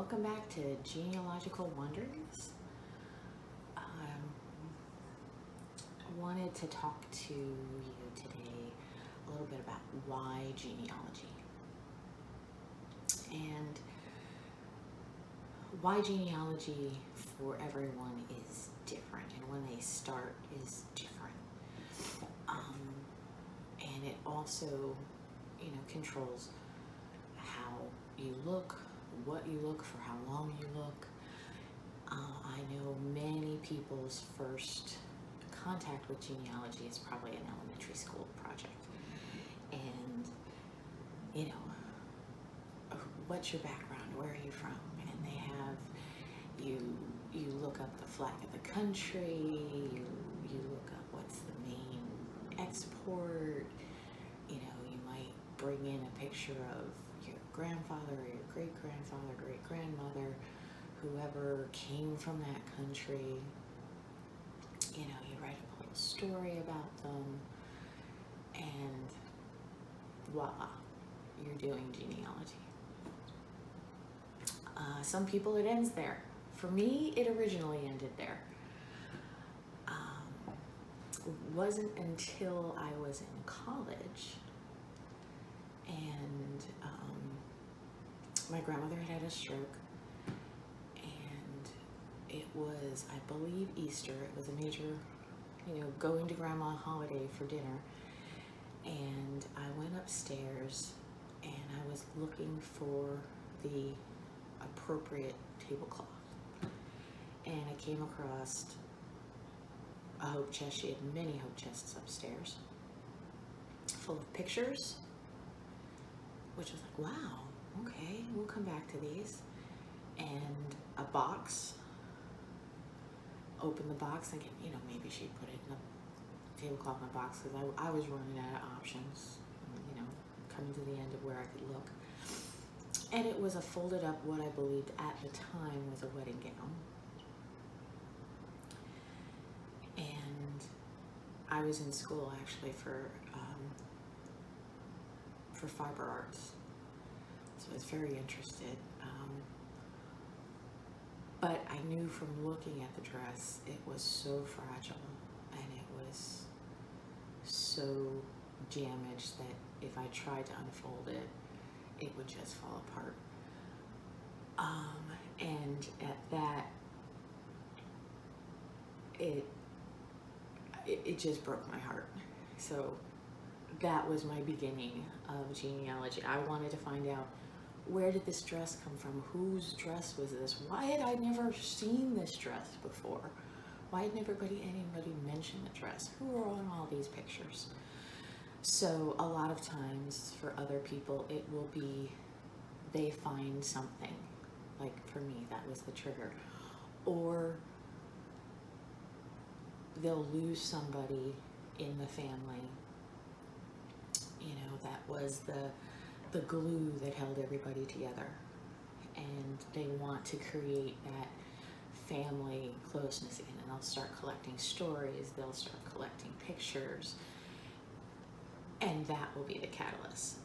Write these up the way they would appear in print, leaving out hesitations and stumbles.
Welcome back to Genealogical Wonders. I wanted to talk to you today a little bit about why genealogy and why genealogy for everyone is different and when they start is different. And it also, controls how you look, what you look, for how long you look. I know many people's first contact with genealogy is probably an elementary school project. And, what's your background? Where are you from? And they have, you look up the flag of the country, you look up what's the main export, you might bring in a picture of your grandfather or your great-grandfather, great-grandmother, whoever came from that country. You write a little story about them, and voila, you're doing genealogy. Some people it ends there. For me, it originally ended there. Wasn't until I was in college and my grandmother had a stroke, and it was, I believe, Easter. It was a major, going to grandma holiday for dinner, and I went upstairs and I was looking for the appropriate tablecloth, and I came across a hope chest. She had many hope chests upstairs full of pictures, which was like, wow, okay, we'll come back to these. And a box. Open the box thinking, maybe she'd put it in a tablecloth in a box, because I was running out of options, coming to the end of where I could look. And it was a folded up, what I believed at the time was a wedding gown. And I was in school actually for fiber arts, so I was very interested. But I knew from looking at the dress, it was so fragile and it was so damaged that if I tried to unfold it, it would just fall apart. And at that, it just broke my heart. So that was my beginning of genealogy. I wanted to find out, where did this dress come from? Whose dress was this? Why had I never seen this dress before? Why had anybody mentioned the dress? Who were on all these pictures? So a lot of times for other people, it will be they find something. Like for me, that was the trigger. Or they'll lose somebody in the family. That was the glue that held everybody together. And they want to create that family closeness again. And they'll start collecting stories. They'll start collecting pictures. And that will be the catalyst.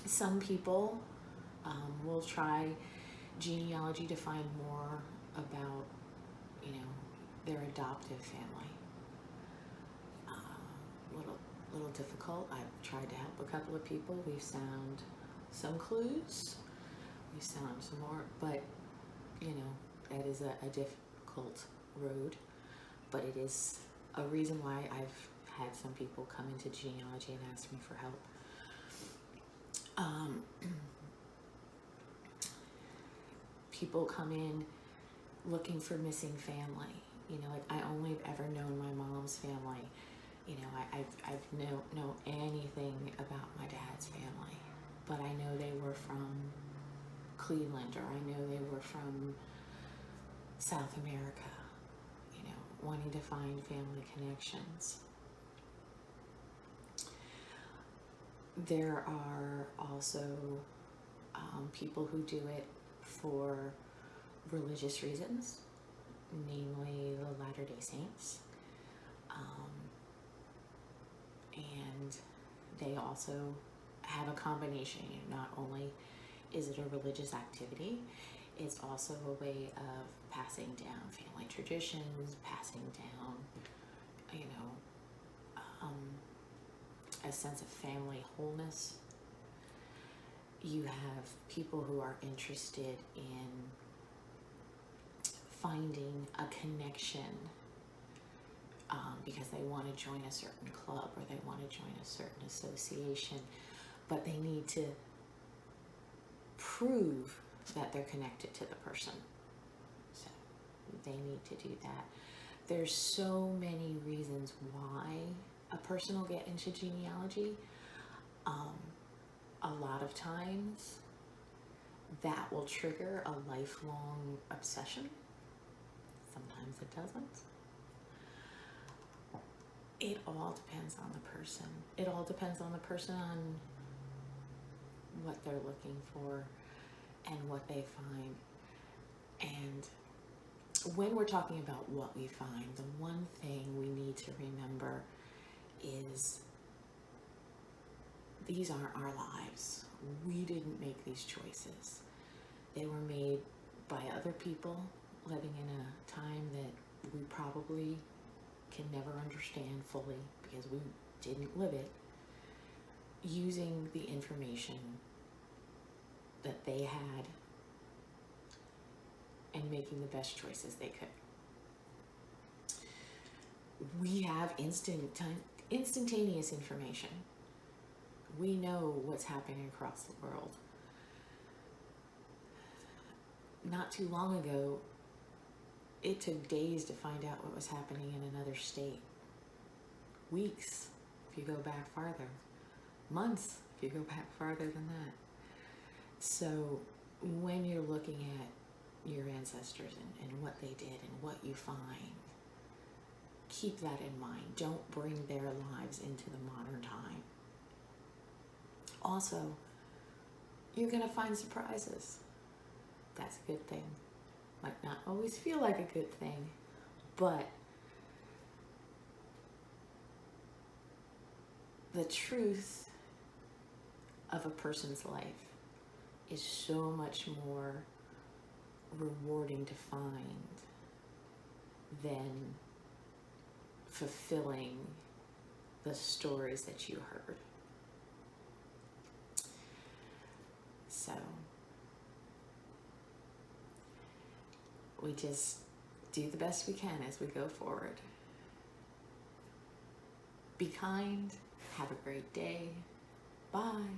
Some people will try genealogy to find more about, their adoptive family. Little difficult. I've tried to help a couple of people. We've found some clues. We've found some more, but that is a difficult road. But it is a reason why I've had some people come into genealogy and ask me for help. People come in looking for missing family. Like I only have ever known my mom's family. I've know anything about my dad's family, but I know they were from Cleveland, or I know they were from South America, wanting to find family connections. There are also people who do it for religious reasons, namely the Latter-day Saints. And they also have a combination. Not only Is it a religious activity? It's also a way of passing down family traditions, passing down, you know, a sense of family wholeness. You have people who are interested in finding a connection because they want to join a certain club or they want to join a certain association, but they need to prove that they're connected to the person. So they need to do that. There's so many reasons why a person will get into genealogy. A lot of times that will trigger a lifelong obsession. Sometimes it doesn't. It all depends on the person. It all depends on the person, on what they're looking for and what they find. And when we're talking about what we find, the one thing we need to remember is these aren't our lives. We didn't make these choices. They were made by other people living in a time that we probably can never understand fully because we didn't live it, using the information that they had and making the best choices they could. We have instantaneous information. We know what's happening across the world. Not too long ago, it took days to find out what was happening in another state. Weeks, if you go back farther. Months, if you go back farther than that. So when you're looking at your ancestors and what they did and what you find, keep that in mind. Don't bring their lives into the modern time. Also, you're going to find surprises. That's a good thing. Might not always feel like a good thing, but the truth of a person's life is so much more rewarding to find than fulfilling the stories that you heard. So we just do the best we can as we go forward. Be kind. Have a great day. Bye.